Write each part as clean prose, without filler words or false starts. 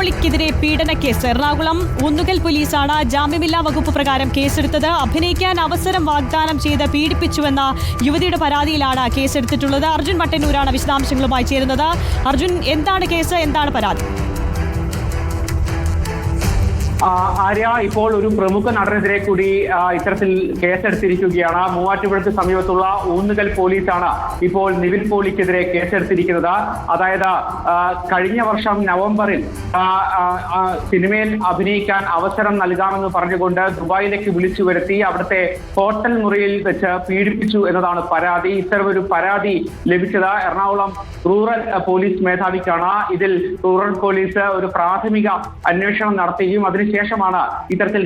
പോളിക്കെതിരെ പീഡനക്കേസ്. എറണാകുളം ഊന്നുകൽ പോലീസാണ് ജാമ്യമില്ലാ വകുപ്പ് പ്രകാരം കേസെടുത്തത്. അഭിനയിക്കാൻ അവസരം വാഗ്ദാനം ചെയ്ത് പീഡിപ്പിച്ചുവെന്ന യുവതിയുടെ പരാതിയിലാണ് കേസെടുത്തിട്ടുള്ളത്. അർജുൻ മട്ടന്നൂരാണ് വിശദാംശങ്ങളുമായി ചേരുന്നത്. അർജുൻ, എന്താണ് കേസ്, എന്താണ് പരാതി? ആര്യ, ഇപ്പോൾ ഒരു പ്രമുഖ നടനെതിരെ കൂടി ഇത്തരത്തിൽ കേസെടുത്തിരിക്കുകയാണ്. മൂവാറ്റുപുഴയ്ക്ക് സമീപത്തുള്ള ഊന്നുകൽ പോലീസാണ് ഇപ്പോൾ നിവിൻ പോളിക്കെതിരെ കേസെടുത്തിരിക്കുന്നത്. അതായത് കഴിഞ്ഞ വർഷം നവംബറിൽ സിനിമയിൽ അഭിനയിക്കാൻ അവസരം നൽകാമെന്ന് പറഞ്ഞുകൊണ്ട് ദുബായിലേക്ക് വിളിച്ചു വരുത്തി അവിടുത്തെ ഹോട്ടൽ മുറിയിൽ വെച്ച് പീഡിപ്പിച്ചു എന്നതാണ് പരാതി. ഇത്തരമൊരു പരാതി ലഭിച്ചത് എറണാകുളം റൂറൽ പോലീസ് മേധാവിക്കാണ്. ഇതിൽ റൂറൽ പോലീസ് ഒരു പ്രാഥമിക അന്വേഷണം നടത്തുകയും ശേഷമാണ് ഇത്തരത്തിൽ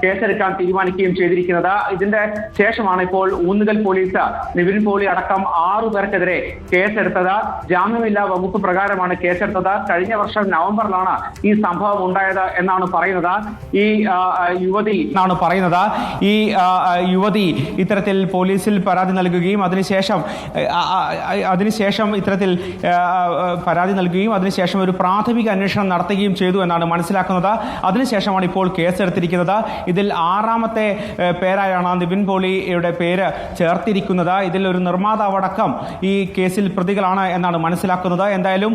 കേസെടുക്കാൻ തീരുമാനിക്കുകയും ചെയ്തിരിക്കുന്നത്. ഇതിന്റെ ശേഷമാണ് ഇപ്പോൾ ഊന്നുകൽ പോലീസ് നിവിൻ പോളി അടക്കം 6 പേർക്കെതിരെ കേസെടുത്തത്. ജാമ്യമില്ലാ വകുപ്പ് പ്രകാരമാണ് കേസെടുത്തത്. കഴിഞ്ഞ വർഷം നവംബറിലാണ് ഈ സംഭവം ഉണ്ടായത് എന്നാണ് പറയുന്നത്. ഈ യുവതി ഇത്തരത്തിൽ പോലീസിൽ പരാതി നൽകുകയും അതിനുശേഷം ഇത്തരത്തിൽ പരാതി നൽകുകയും അതിനുശേഷം ഒരു പ്രാഥമിക അന്വേഷണം നടത്തുകയും ചെയ്തു എന്നാണ് മനസ്സിലാക്കുന്നത്. അതിനുശേഷമാണ് ഇപ്പോൾ കേസെടുത്തിരിക്കുന്നത്. ഇതിൽ 6ാമത്തെ പേരായാണ് നിവിൻ പോളിയുടെ പേര് ചേർത്തിരിക്കുന്നത്. ഇതിൽ ഒരു നിർമ്മാതാവടക്കം ഈ കേസിൽ പ്രതികളാണ് എന്നാണ് മനസ്സിലാക്കുന്നത്. എന്തായാലും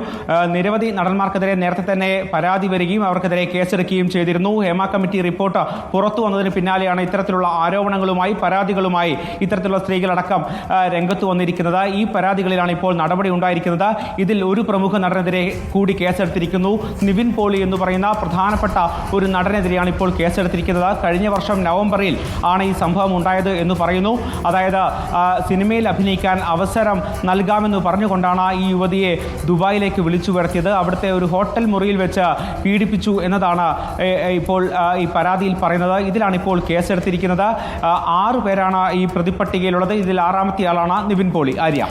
നിരവധി നടന്മാർക്കെതിരെ നേരത്തെ തന്നെ പരാതി വരികയും അവർക്കെതിരെ കേസെടുക്കുകയും ചെയ്തിരുന്നു. ഹേമ കമ്മിറ്റി റിപ്പോർട്ട് പുറത്തു വന്നതിന് പിന്നാലെയാണ് ഇത്തരത്തിലുള്ള ആരോപണങ്ങളുമായി പരാതികളുമായി ഇത്തരത്തിലുള്ള സ്ത്രീകളടക്കം രംഗത്ത് വന്നിരിക്കുന്നത്. ഈ പരാതികളിലാണ് ഇപ്പോൾ നടപടി ഉണ്ടായിരിക്കുന്നത്. ഇതിൽ ഒരു പ്രമുഖ നടനെതിരെ കൂടി കേസെടുത്തിരിക്കുന്നു. നിവിൻ പോളി എന്ന് പറയുന്ന പ്രധാനപ്പെട്ട ഒരു നടനെതിരെയാണ് ഇപ്പോൾ കേസെടുത്തിരിക്കുന്നത്. കഴിഞ്ഞ വർഷം നവംബറിൽ ആണ് ഈ സംഭവം ഉണ്ടായത് എന്ന് പറയുന്നു. അതായത് സിനിമയിൽ അഭിനയിക്കാൻ അവസരം നൽകാമെന്ന് പറഞ്ഞുകൊണ്ടാണ് ഈ യുവതിയെ ദുബായിലേക്ക് വിളിച്ചു വരുത്തിയത്. അവിടുത്തെ ഒരു ഹോട്ടൽ മുറിയിൽ വെച്ച് പീഡിപ്പിച്ചു എന്നതാണ് ഇപ്പോൾ ഈ പരാതിയിൽ പറയുന്നത്. ഇതിലാണ് ഇപ്പോൾ കേസെടുത്തിരിക്കുന്നത്. 6 പേരാണ് ഈ പ്രതിപട്ടികയിലുള്ളത്. ഇതിൽ 6ാമത്തെ ആളാണ് നിവിൻ പോളി. ആര്യ,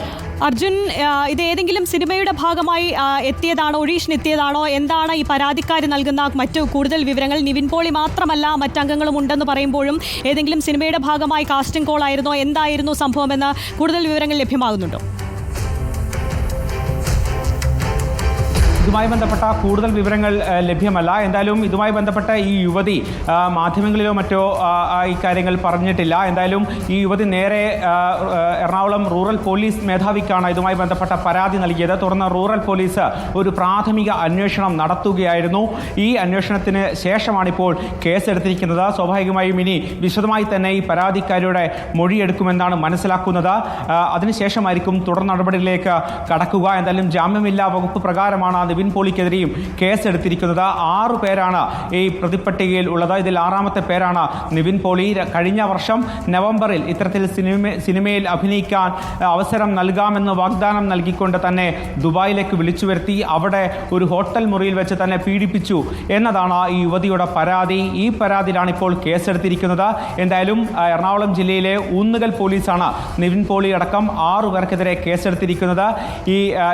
അർജുൻ, ഇത് ഏതെങ്കിലും സിനിമയുടെ ഭാഗമായി എത്തിയതാണോ, ഓഡീഷൻ എത്തിയതാണോ, എന്താണ് ഈ പരാതിക്കാരി നൽകുന്ന മറ്റു കൂടുതൽ വിവരങ്ങൾ? നിവിൻ പോളി മാത്രമല്ല മറ്റംഗങ്ങളും ഉണ്ടെന്ന് പറയുമ്പോഴും ഏതെങ്കിലും സിനിമയുടെ ഭാഗമായി കാസ്റ്റിംഗ് കോൾ ആയിരുന്നോ, എന്തായിരുന്നു സംഭവമെന്ന് കൂടുതൽ വിവരങ്ങൾ ലഭ്യമാകുന്നുണ്ടോ? ഇതുമായി ബന്ധപ്പെട്ട കൂടുതൽ വിവരങ്ങൾ ലഭ്യമല്ല. എന്തായാലും ഇതുമായി ബന്ധപ്പെട്ട ഈ യുവതി മാധ്യമങ്ങളിലോ മറ്റോ ഈ കാര്യങ്ങൾ പറഞ്ഞിട്ടില്ല. എന്തായാലും ഈ യുവതി നേരെ എറണാകുളം റൂറൽ പോലീസ് മേധാവിക്കാണ് ഇതുമായി ബന്ധപ്പെട്ട പരാതി നൽകിയത്. തുടർന്ന് റൂറൽ പോലീസ് ഒരു പ്രാഥമിക അന്വേഷണം നടത്തുകയായിരുന്നു. ഈ അന്വേഷണത്തിന് ശേഷമാണ് ഇപ്പോൾ കേസെടുത്തിരിക്കുന്നത്. സ്വാഭാവികമായും ഇനി വിശദമായി തന്നെ ഈ പരാതിക്കാരിയുടെ മൊഴിയെടുക്കുമെന്നാണ് മനസ്സിലാക്കുന്നത്. അതിനുശേഷമായിരിക്കും തുടർ നടപടികളിലേക്ക് കടക്കുക. എന്തായാലും ജാമ്യമില്ലാ വകുപ്പ് പ്രകാരമാണ് നിവിൻ പോളിക്കെതിരെയും കേസെടുത്തിരിക്കുന്നത്. 6 പേരാണ് ഈ പ്രതിപട്ടികയിൽ ഉള്ളത്. ഇതിൽ 6ാമത്തെ പേരാണ് നിവിൻ പോളി. കഴിഞ്ഞ വർഷം നവംബറിൽ ഇത്തരത്തിൽ സിനിമയിൽ അഭിനയിക്കാൻ അവസരം നൽകാമെന്ന് വാഗ്ദാനം നൽകിക്കൊണ്ട് തന്നെ ദുബായിലേക്ക് വിളിച്ചു വരുത്തി അവിടെ ഒരു ഹോട്ടൽ മുറിയിൽ വെച്ച് തന്നെ പീഡിപ്പിച്ചു എന്നതാണ് ഈ യുവതിയുടെ പരാതി. ഈ പരാതിയിലാണ് ഇപ്പോൾ കേസെടുത്തിരിക്കുന്നത്. എന്തായാലും എറണാകുളം ജില്ലയിലെ ഊന്നുകൽ പോലീസാണ് നിവിൻ പോളി അടക്കം 6 പേർക്കെതിരെ കേസെടുത്തിരിക്കുന്നത്.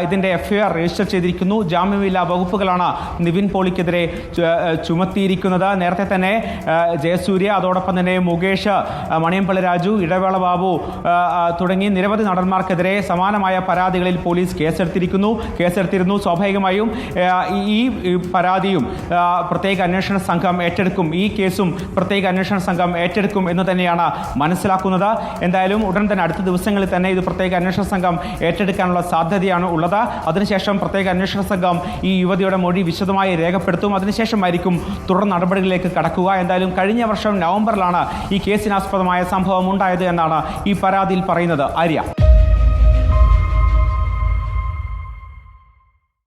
ഇതിന്റെ FIR രജിസ്റ്റർ ചെയ്തിരിക്കുന്നു. ജാമ്യമില്ലാ വകുപ്പുകളാണ് നിവിൻ പോളിക്കെതിരെ ചുമത്തിയിരിക്കുന്നത്. നേരത്തെ തന്നെ ജയസൂര്യ, അതോടൊപ്പം തന്നെ മുകേഷ്, മണിയമ്പള്ളി രാജു, ഇടവേള ബാബു തുടങ്ങി നിരവധി നടന്മാർക്കെതിരെ സമാനമായ പരാതികളിൽ പോലീസ് കേസെടുത്തിരുന്നു. സ്വാഭാവികമായും ഈ പരാതിയും പ്രത്യേക അന്വേഷണ സംഘം ഏറ്റെടുക്കും. ഈ കേസും പ്രത്യേക അന്വേഷണ സംഘം ഏറ്റെടുക്കും എന്ന് തന്നെയാണ് മനസ്സിലാക്കുന്നത്. എന്തായാലും ഉടൻ തന്നെ അടുത്ത ദിവസങ്ങളിൽ തന്നെ ഇത് പ്രത്യേക അന്വേഷണ സംഘം ഏറ്റെടുക്കാനുള്ള സാധ്യതയാണ് ഉള്ളത്. അതിനുശേഷം പ്രത്യേക അന്വേഷണ സംഘം ഈ യുവതിയുടെ മൊഴി വിശദമായി രേഖപ്പെടുത്തും. അതിനുശേഷമായിരിക്കും തുടർ നടപടികളിലേക്ക് കടക്കുക. എന്തായാലും കഴിഞ്ഞ വർഷം നവംബറിലാണ് ഈ കേസിനാസ്പദമായ സംഭവം ഉണ്ടായത് എന്നാണ് ഈ പരാതിയിൽ പറയുന്നത്. ആര്യ.